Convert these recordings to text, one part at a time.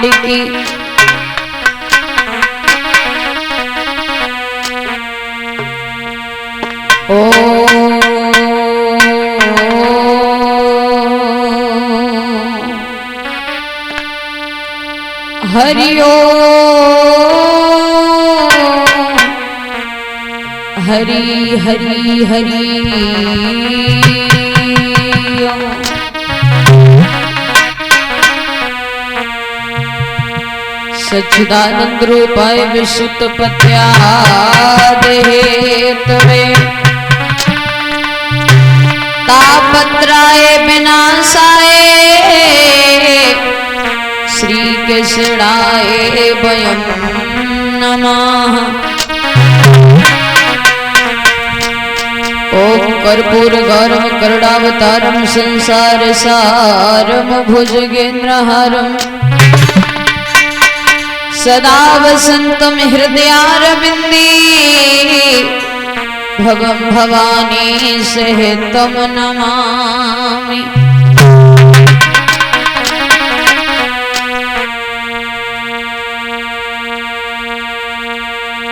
ब्रह्मांड की। ओ हरिओ हरि हरि हरि सच्चिदानंद रूपाय विशुद्ध पत्यादेहे तवे तापत्राय विनाशाय श्री कृष्णाय वयं नमः। ओम कर्पूर गौरम करुणावतारम संसार सारम भुजगेन्द्रहारम सदा वसंतम हृदयारविंदे भवं भवानी सहितं नमामि।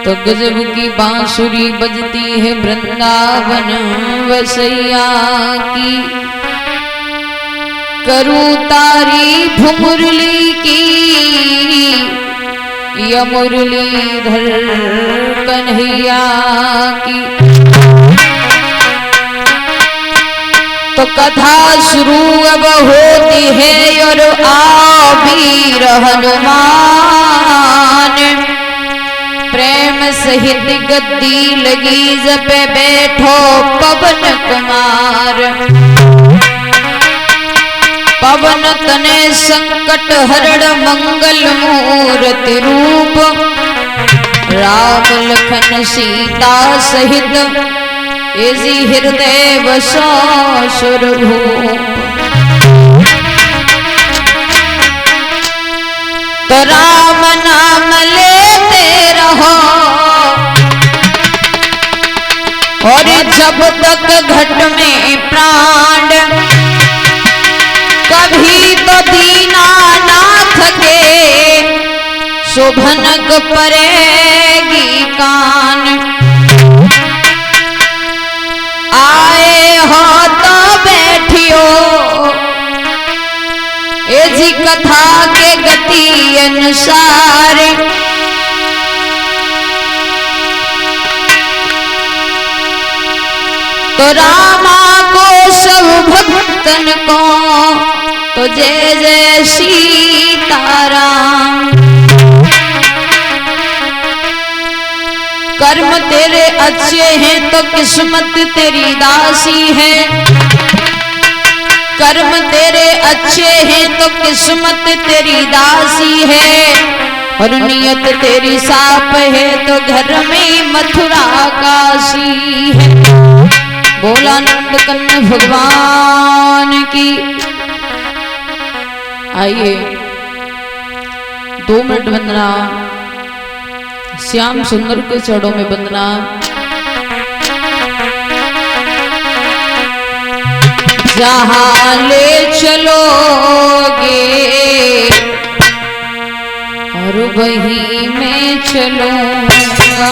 तो गजब की बांसुरी बजती है वृंदावन वसैया की, करूं तारीफ मुरली की या मुरलीधर कन्हैया की। तो कथा शुरू अब होती है और आवीर हनुमान प्रेम सहित गद्दी लगी जपे बैठो पवन कुमार। पवन तने संकट हरण मंगल मूर्ति रूप राम लखन सीता सहित एजी हृदय वसो सुरभूप। तो राम नाम लेते रहो और जब तक घट में प्राण, कभी तो दीनानाथ के शोभनक परेगी कान। आए हो तो बैठियो ए जी कथा के गति अनुसार। तो रामा को सब भक्तन को तो जय जय सीताराम। कर्म तेरे अच्छे हैं तो किस्मत तेरी दासी है। कर्म तेरे अच्छे हैं तो किस्मत तेरी दासी है। और नियत तेरी साफ है तो घर में मथुरा काशी है। बोला नंद कन्या भगवान की। आइए 2 मिनट वंदना श्याम सुंदर के चरणों में वंदना। जहां ले चलोगे और वहीं मैं चलूंगा।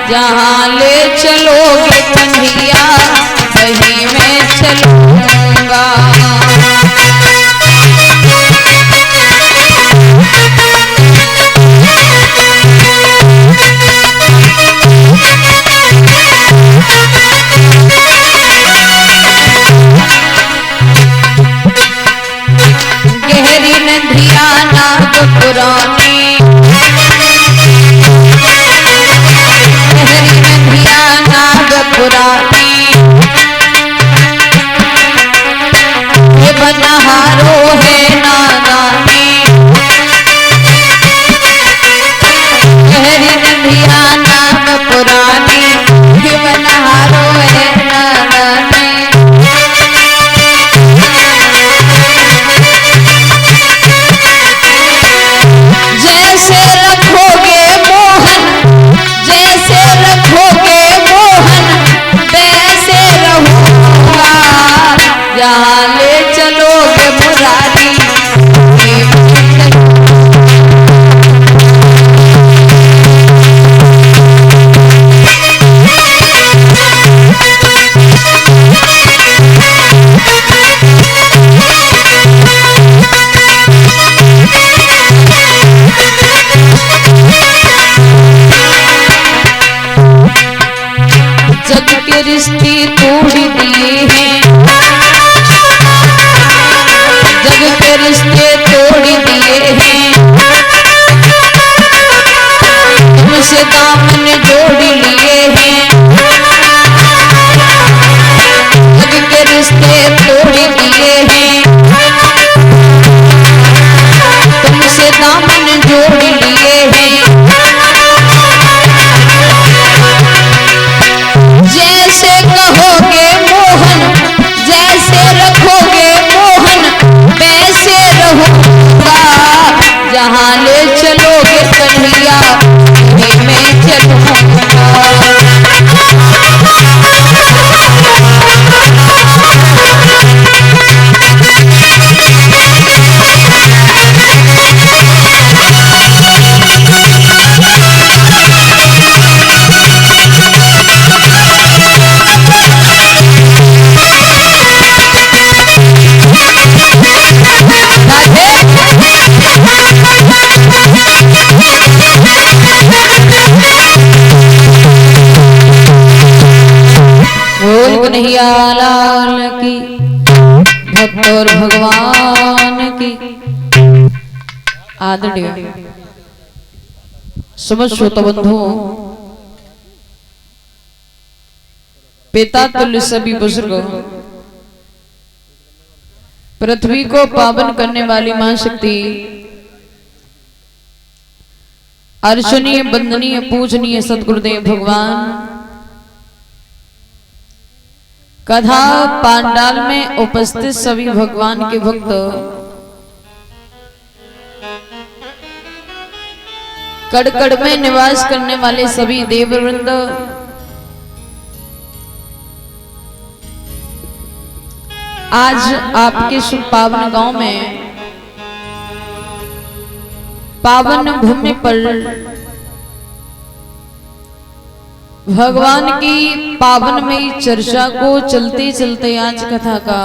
जहाँ ले चलोगे कन्हैया वहीं मैं चलूंगा। गहरी नदिया नाग पुरानी, गहरी नदिया नाग पुरानी के रिश्ते तोड़ दिए हैं, जग के रिश्ते तोड़ दिए हैं, तुमसे दामन जोड़ लिए हैं, जग के रिश्ते तोड़ दिए हैं, तुमसे दामन जोड़ लिए हैं। जैसे कहोगे मोहन, जैसे रखोगे मोहन, वैसे रहूंगा, जहाँ ले चलोगे कन्हैया मैं चलूंगा। कन्हैया लाल की, भक्त और भगवान की। आदरणीय समस्त श्रोता बंधुओं, पिता तुल्य सभी बुजुर्गों, पृथ्वी को पावन करने वाली मां शक्ति, अर्चनीय वंदनीय पूजनीय सदगुरुदेव भगवान, कथा पांडाल में उपस्थित सभी भगवान के भक्त, कड़कड़ में निवास करने वाले सभी देववृंद, आज आपके शुभ पावन गांव में पावन भूमि पर भगवान की पावनमयी चर्चा को चलते चलते आज कथा का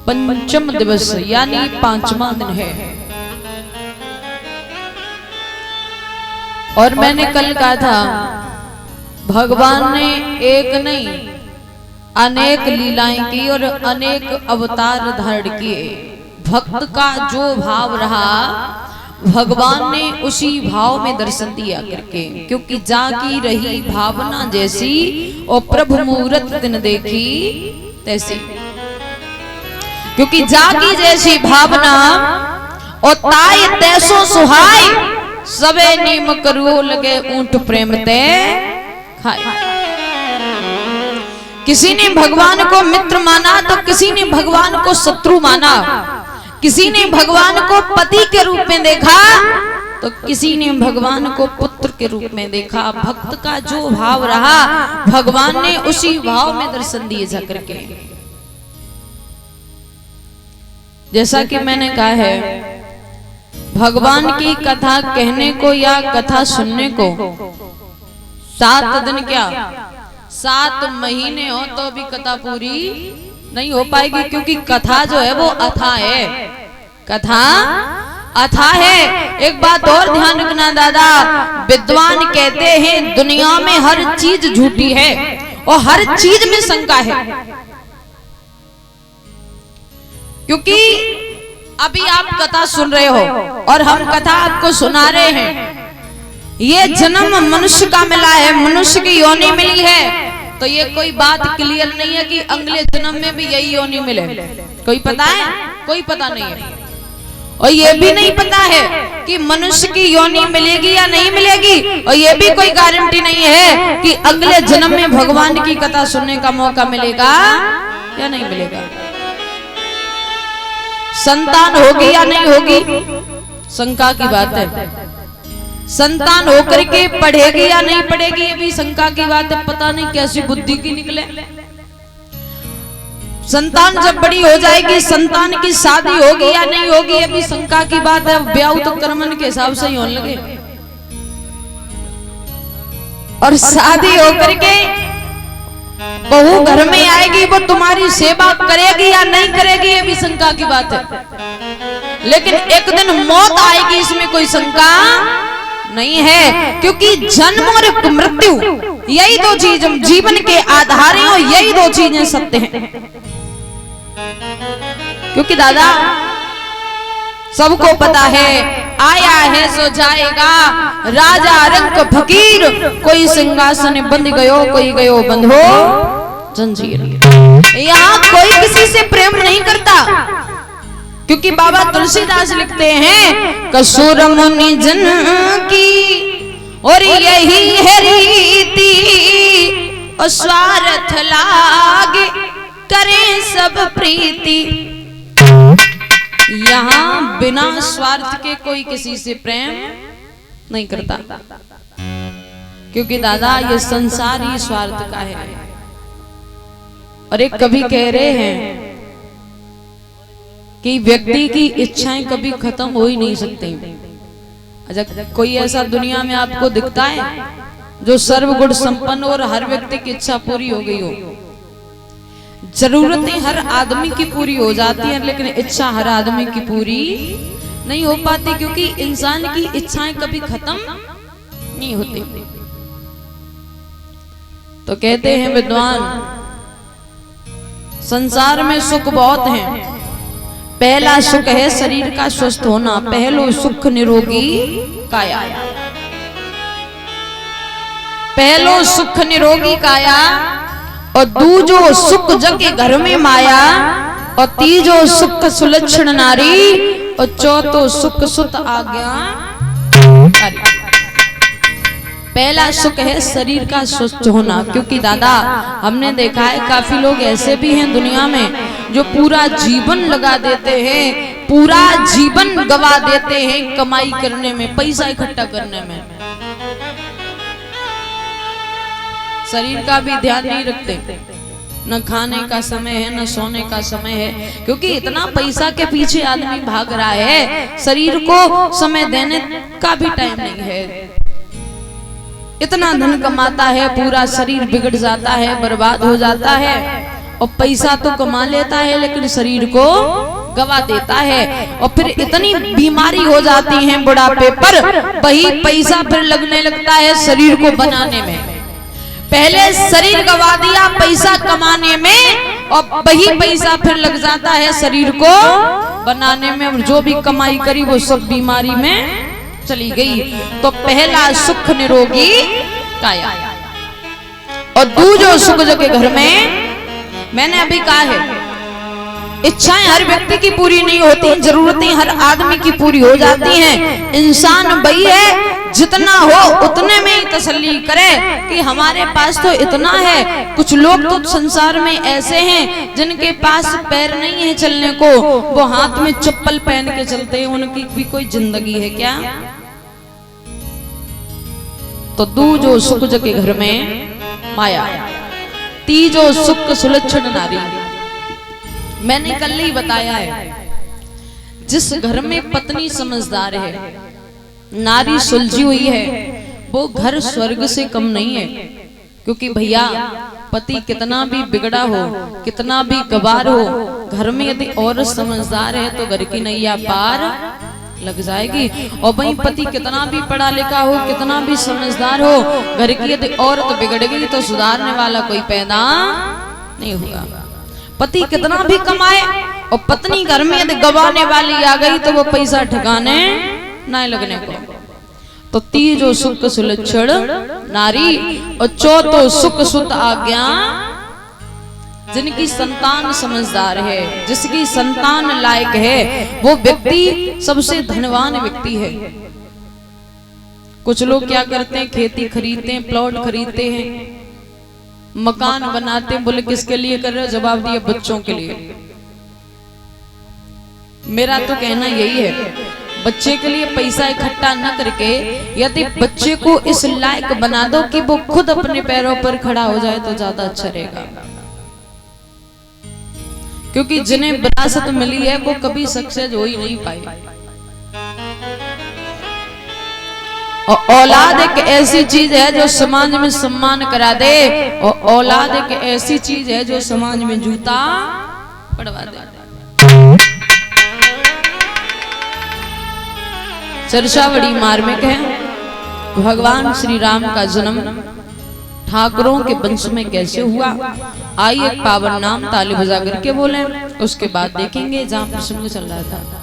पंचम दिवस यानी 5वां दिन है। और मैंने कल कहा था भगवान ने एक नहीं अनेक लीलाएं की और अनेक अवतार धारण किए। भक्त का जो भाव रहा भगवान ने उसी भाव में दर्शन दिया करके, क्योंकि जाकी रही भावना जैसी और प्रभु मूरत दिन देखी तैसी। क्योंकि जाकी जैसी भावना और ताई तैसो सुहाई, सबे नीम करो लगे ऊंट प्रेम ते खाए। किसी ने भगवान को मित्र माना तो किसी ने भगवान को शत्रु माना, किसी ने भगवान को पति के रूप में देखा तो किसी ने भगवान को पुत्र के रूप में देखा। भक्त का जो भाव रहा भगवान ने उसी भाव में दर्शन दिए जाकर के। जैसा कि मैंने कहा है, भगवान की कथा कहने को या कथा सुनने को 7 दिन क्या 7 महीने हो तो भी कथा पूरी नहीं हो पाएगी, क्योंकि कथा जो है वो अथा है, कथा अथा है। एक बात और ध्यान रखना दादा, विद्वान कहते हैं दुनिया में हर चीज झूठी है और हर चीज में शंका है। क्योंकि अभी आप कथा सुन रहे हो और हम कथा आपको सुना रहे हैं, ये जन्म मनुष्य का मिला है, मनुष्य की योनि मिली है, तो ये कोई बात क्लियर नहीं है कि अगले जन्म में भी यही योनि मिले। कोई पता है? कोई पता नहीं है। और ये भी नहीं पता है कि मनुष्य की योनि मिलेगी या नहीं मिलेगी, और ये भी कोई गारंटी नहीं है कि अगले जन्म में भगवान की कथा सुनने का मौका मिलेगा या नहीं मिलेगा। संतान होगी या नहीं होगी शंका की बात है। संतान होकर के पढ़ेगी या नहीं पढ़ेगी ये भी शंका की बात है। पता नहीं कैसी बुद्धि की निकले। संतान जब बड़ी हो जाएगी, संतान की शादी होगी या नहीं होगी ये भी शंका की बात है। ब्याह तो कर्मन के हिसाब से ही होने लगे, और शादी होकर के बहू घर में आएगी, वो तुम्हारी सेवा करेगी या नहीं करेगी ये भी शंका की बात है। लेकिन एक दिन मौत आएगी, इसमें कोई शंका नहीं है, क्योंकि जन्म और मृत्यु यही दो चीज जीवन के आधार हैं और यही दो चीजें सत्य हैं। क्योंकि दादा सबको पता है, आया है सो जाएगा, राजा रंग फकीर, कोई सिंहासन बंद गयो, कोई गयो बंद हो जंजीर। यहाँ कोई किसी से प्रेम नहीं करता, क्योंकि बाबा तुलसीदास लिखते हैं कसूर मुनि जन की और यही है रीति, और स्वार्थ लागे करें सब प्रीति। यहाँ बिना स्वार्थ के कोई किसी से प्रेम नहीं करता, क्योंकि दादा ये संसार ही स्वार्थ का है। और एक कवि कह रहे हैं कि व्यक्ति की इच्छाएं कभी खत्म हो ही नहीं सकती। अच्छा, कोई ऐसा दुनिया में आपको दिखता है जो सर्वगुण संपन्न और हर व्यक्ति की इच्छा पूरी हो गई हो? जरूरतें हर आदमी की पूरी हो जाती है, लेकिन इच्छा हर आदमी की पूरी नहीं हो पाती, क्योंकि इंसान की इच्छाएं कभी खत्म नहीं होती। तो कहते हैं विद्वान, संसार में सुख बहुत हैं। पहला सुख है शरीर का स्वस्थ होना, पहलो सुख निरोगी काया। पहलो सुख निरोगी काया, और दूजो सुख जग घर में माया, और तीजो सुख सुलक्षण नारी, और चौथो सुख सुत आज्ञा। पहला सुख है शरीर का स्वस्थ होना, क्योंकि दादा हमने देखा है काफी लोग ऐसे भी हैं दुनिया में जो पूरा जीवन लगा देते हैं, पूरा जीवन गवा देते हैं कमाई करने में, पैसा इकट्ठा करने में, शरीर का भी ध्यान नहीं रखते। न खाने का समय है, न सोने का समय है, क्योंकि इतना पैसा के पीछे आदमी भाग रहा है, शरीर को समय देने का भी टाइम नहीं है। इतना धन कमाता है, पूरा शरीर बिगड़ जाता है, बर्बाद हो जाता है, और पैसा तो कमा लेता है लेकिन शरीर को गवा देता है, और फिर इतनी बीमारी हो जाती है बुढ़ापे पर, वही पैसा फिर लगने लगता है शरीर को बनाने में। पहले शरीर गवा दिया पैसा कमाने में, और वही पैसा फिर लग जाता है शरीर को बनाने में, और जो भी कमाई करी वो सब बीमारी में चली गई। तो पहला सुख निरोगी काया, और दूजो सुख जग घर में। मैंने अभी कहा है इच्छाएं हर व्यक्ति की पूरी नहीं होती, जरूरतें हर आदमी की पूरी हो जाती हैं। इंसान वही है जितना हो उतने में ही तसल्ली करे कि हमारे पास तो इतना है। कुछ लोग तो संसार में ऐसे हैं जिनके पास पैर नहीं है चलने को, वो हाथ में चप्पल पहन के चलते हैं, उनकी भी कोई जिंदगी है क्या? तो दूजो सुख जग घर में माया, तीजो सुख सुलक्षण नारी। मैंने कल ही बताया है, जिस घर में पत्नी समझदार है, नारी सुलझी हुई है, वो घर स्वर्ग से कम नहीं है। क्योंकि भैया पति कितना भी बिगड़ा हो, कितना भी गवार हो, घर में यदि औरत समझदार है तो घर की नैया पार लग जाएगी। और वहीं पति कितना भी पढ़ा लिखा हो, कितना भी समझदार हो, घर की यदि औरत बिगड़ गई तो सुधारने वाला कोई पैदा नहीं होगा। पति कितना भी कमाए और पत्नी घर में यदि गवाने वाली आ गई तो वो पैसा ठिकाने नहीं लगने को। तो तीजो सुख सुलक्षण नारी, और चौथो सुख सुत आज्ञा। जिनकी संतान समझदार है, जिसकी संतान लायक है, वो व्यक्ति सबसे धनवान व्यक्ति है। कुछ लोग क्या करते हैं, खेती खरीदते हैं, प्लॉट खरीदते हैं, मकान बनाते हैं, बोले किसके लिए कर रहे हो? जवाब दिया बच्चों के लिए। मेरा तो कहना यही है, बच्चे के लिए पैसा इकट्ठा न करके यदि बच्चे को इस लायक बना दो कि वो खुद अपने पैरों पर खड़ा हो जाए तो ज्यादा अच्छा रहेगा। क्योंकि जिन्हें विरासत मिली है वो कभी सक्सेस हो ही नहीं पाई। और औलाद एक ऐसी चीज है जो समाज में सम्मान करा दे, और औलाद एक ऐसी चीज है जो समाज में जूता पड़वा दे। चर्चा बड़ी मार्मिक है, भगवान श्री राम का जन्म ठाकुरों के वंश में कैसे हुआ, आइए पावन नाम ताली बजा करके बोले, उसके बाद देखेंगे जहाँ प्रसंग चल रहा था।